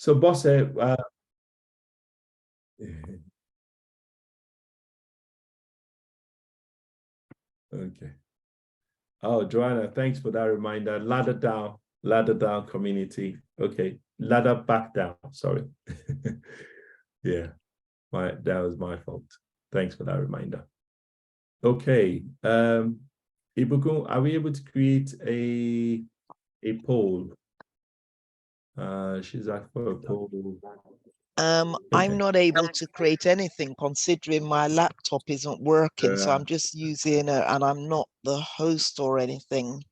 So, boss, okay. Oh, Joanna, thanks for that reminder. Ladder down community. Okay, ladder back down. Sorry. Yeah, that was my fault. Thanks for that reminder. Okay. Ibukun, are we able to create a poll? She's asked for a poll. I'm not able to create anything considering my laptop isn't working, so I'm just using it, and I'm not the host or anything.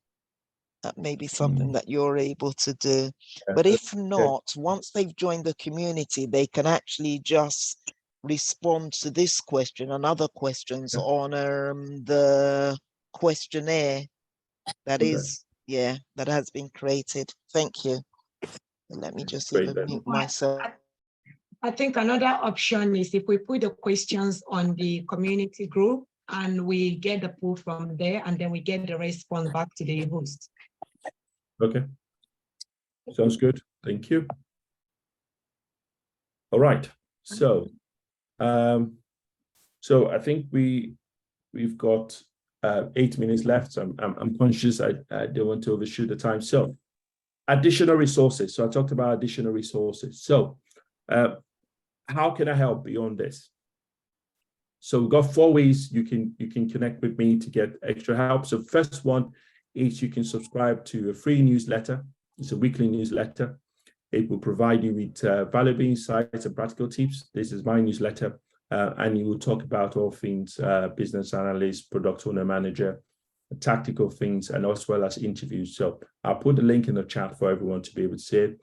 That may be something that you're able to do. But if not, once they've joined the community, they can actually just respond to this question and other questions on the questionnaire that is, that has been created. Thank you. Let me just even mute myself. I think another option is if we put the questions on the community group and we get the poll from there, and then we get the response back to the host. Okay. Sounds good. Thank you. All right. So, I think we've got 8 minutes left. So I'm conscious I don't want to overshoot the time. So, additional resources. So I talked about additional resources. So, how can I help beyond this? So we've got 4 ways you can connect with me to get extra help. So first one is you can subscribe to a free newsletter. It's a weekly newsletter. It will provide you with valuable insights and practical tips. This is my newsletter, and it will talk about all things business analyst, product owner, manager, tactical things, and as well as interviews. So I'll put the link in the chat for everyone to be able to see it.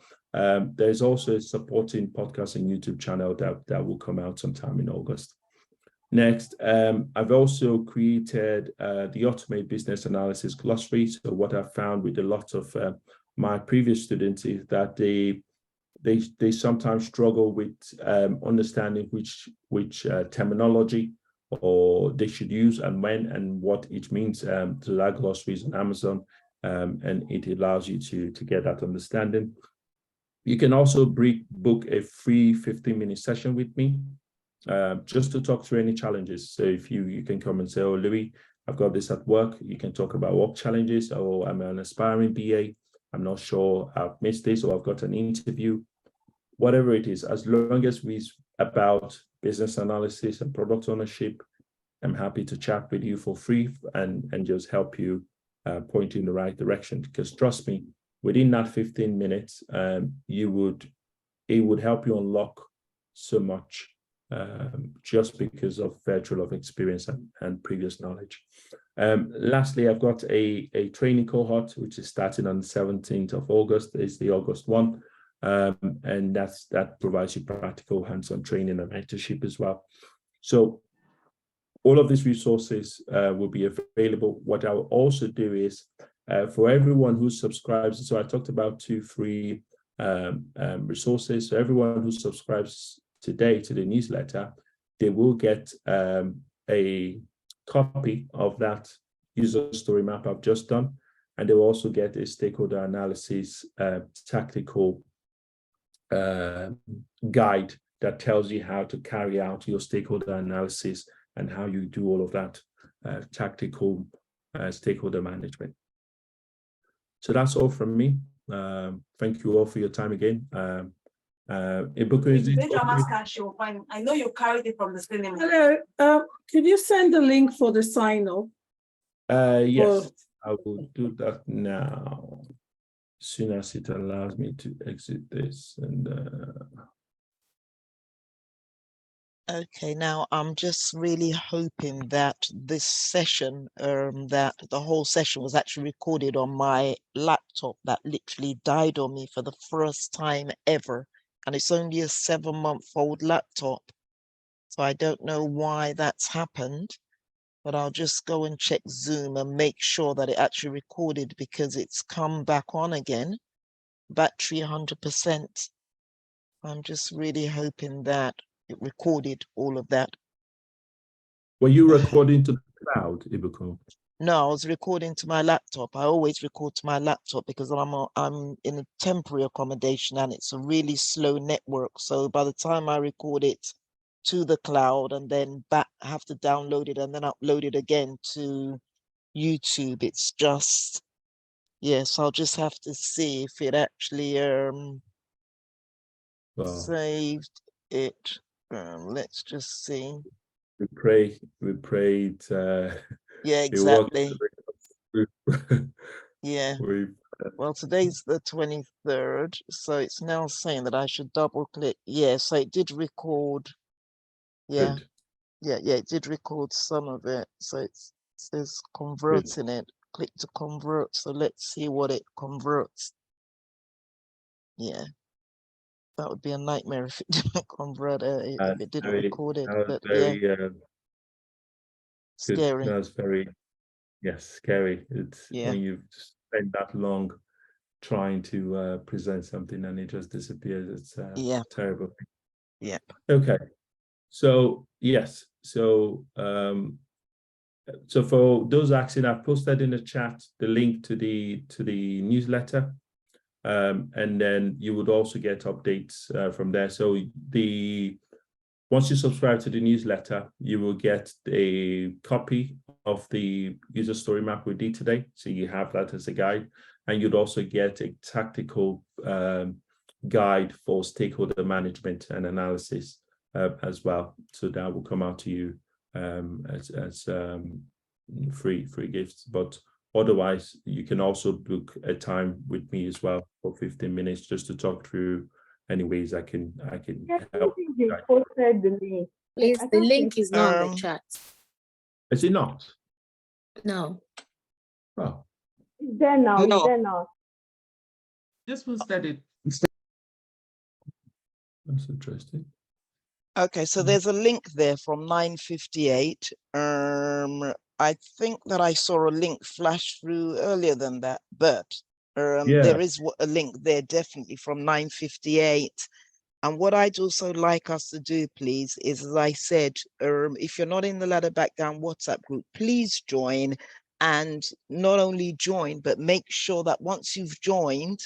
There's also a supporting podcast and YouTube channel that will come out sometime in August. Next, I've also created the Automate Business Analysis Glossary. So what I've found with a lot of my previous students is that they sometimes struggle with understanding which terminology or they should use and when and what it means. So that glossary is on Amazon, and it allows you to get that understanding. You can also book a free 15-minute session with me, just to talk through any challenges. So if you can come and say, oh, Louis, I've got this at work. You can talk about work challenges, or I'm an aspiring BA. I'm not sure I've missed this, or I've got an interview, whatever it is, as long as it's about business analysis and product ownership, I'm happy to chat with you for free and just help you point in the right direction. Because trust me, within that 15 minutes, it would help you unlock so much just because of virtual of experience and previous knowledge. Lastly, I've got a training cohort, which is starting on the 17th of August. It's the August one. And that provides you practical hands-on training and mentorship as well. So all of these resources will be available. What I will also do is for everyone who subscribes, so I talked about 2 free resources. So everyone who subscribes today to the newsletter, they will get a copy of that user story map I've just done, and they will also get a stakeholder analysis tactical guide that tells you how to carry out your stakeholder analysis and how you do all of that tactical stakeholder management. So that's all from me. Thank you all for your time again. Ibuku, I know you carried it from the cinema. Hello, could you send the link for the sign up? Yes, I will do that now. As soon as it allows me to exit this and Okay, now I'm just really hoping that this session, that the whole session was actually recorded on my laptop that literally died on me for the first time ever. And it's only a 7-month-old laptop. So I don't know why that's happened, but I'll just go and check Zoom and make sure that it actually recorded, because it's come back on again. Battery 100%. I'm just really hoping that it recorded all of that. were you recording to the cloud, Ibuku? No, I was recording to my laptop. I always record to my laptop because I'm in a temporary accommodation and it's a really slow network. So by the time I record it to the cloud and then back have to download it and then upload it again to YouTube, it's just, yes, I'll just have to see if it actually Well, saved it. Let's just see. we prayed. Yeah, it worked. exactly. Yeah. we Well, today's the 23rd, so it's now saying that I should double click. Yeah, so it did record. Yeah, good. it did record some of it. So it says Good. converting it. Click to convert. So let's see what it converts. Yeah, that would be a nightmare if it didn't convert, if it didn't record it. That was But yeah, very good. scary. That was very, yes, scary. It's Yeah, when you've spent that long trying to present something and it just disappears. It's yeah, terrible. yeah. Okay. So yes. So so for those asking, I've posted in the chat the link to the newsletter. And then you would also get updates from there. So once you subscribe to the newsletter, you will get a copy of the user story map we did today. So you have that as a guide, and you'd also get a tactical guide for stakeholder management and analysis as well. So that will come out to you as free gifts. But otherwise, you can also book a time with me as well for 15 minutes just to talk through any ways I can Yes, I help. think they posted the link. Please, I the don't link think- is not on the chat. Is it not? No. Oh, It's there now, No. it's there now. this was that it. That's interesting. Okay, so Mhm. there's a link there from 9:58. I think that I saw a link flash through earlier than that, but Yeah. there is a link there definitely from 9:58. And what I'd also like us to do, please, is, as I said, if you're not in the Ladder Back Down WhatsApp group, please join. And not only join, but make sure that once you've joined,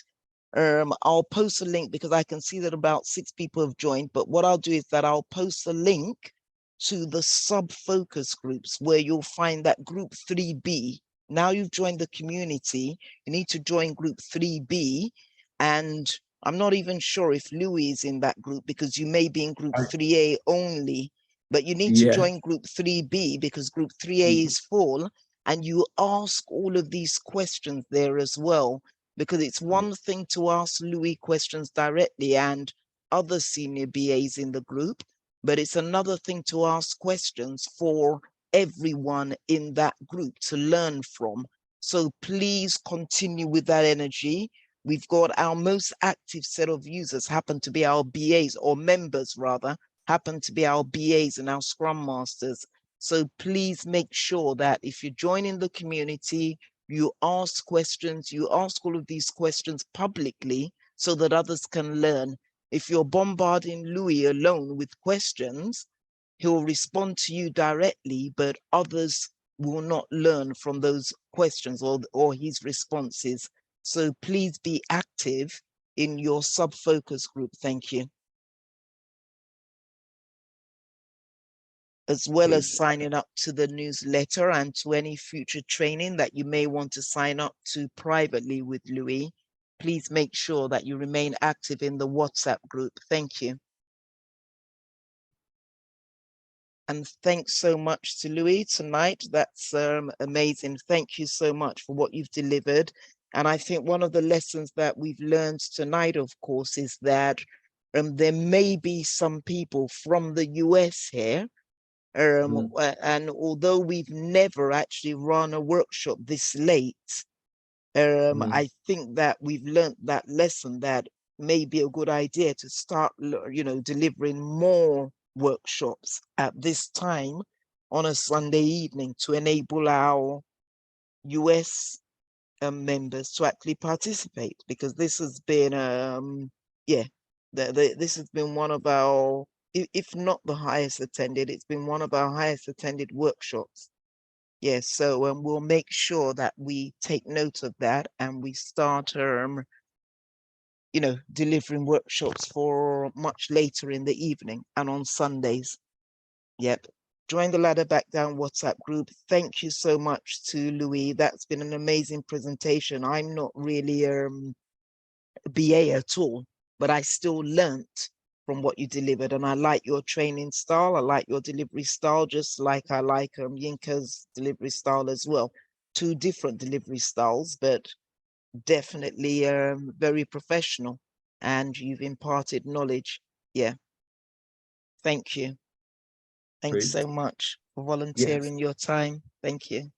I'll post a link because I can see that about 6 people have joined. But what I'll do is that I'll post a link to the sub-focus groups where you'll find that group 3B. Now you've joined the community, you need to join group 3B. And I'm not even sure if Louis is in that group because you may be in group 3A only, but you need to Yeah. join group 3B because group 3A is full, and you ask all of these questions there as well. Because it's one thing to ask Louis questions directly and other senior BAs in the group, but it's another thing to ask questions for everyone in that group to learn from. So please continue with that energy. We've got our most active set of users happen to be our BAs, or members rather, happen to be our BAs and our Scrum Masters. So please make sure that if you're joining the community, you ask questions, you ask all of these questions publicly so that others can learn. If you're bombarding Louis alone with questions, he'll respond to you directly, but others will not learn from those questions or his responses. So please be active in your sub-focus group. Thank you. As well as signing up to the newsletter and to any future training that you may want to sign up to privately with Louis, please make sure that you remain active in the WhatsApp group. Thank you. And thanks so much to Louis tonight. That's amazing. Thank you so much for what you've delivered. And I think one of the lessons that we've learned tonight, of course, is that there may be some people from the US here. And although we've never actually run a workshop this late, I think that we've learned that lesson that may be a good idea to start, delivering more workshops at this time on a Sunday evening to enable our US members to actually participate, because this has been, this has been one of our, if not the highest attended, it's been one of our highest attended workshops. Yes, so we'll make sure that we take note of that and we start, delivering workshops for much later in the evening and on Sundays. Yep. Join the Ladder Back Down WhatsApp group. Thank you so much to Louis. That's been an amazing presentation. I'm not really a BA at all, but I still learnt from what you delivered, and I like your training style. I like your delivery style, just like I like Yinka's delivery style as well. Two different delivery styles, but definitely very professional, and you've imparted knowledge. Yeah. Thank you. Thanks Great. so much for Yes. volunteering your time. Thank you.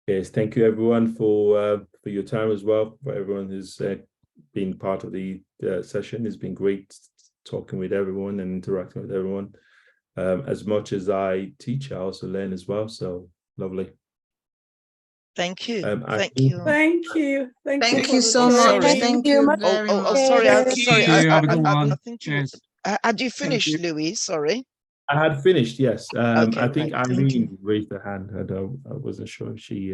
Yes, thank you everyone for your time as well. For everyone who's been part of the session, it's been great talking with everyone and interacting with everyone. As much as I teach, I also learn as well. So lovely. Thank you. I Thank think- you. Thank you. Thank you for the so much. sorry. Thank you very Oh, much. sorry. Thank Sorry. you, I everyone. think you. Yes. Had you Thank finished, you. Louis? Sorry. I had finished, yes. Okay, I think right. Thank you. Irene raised her hand. I wasn't sure if she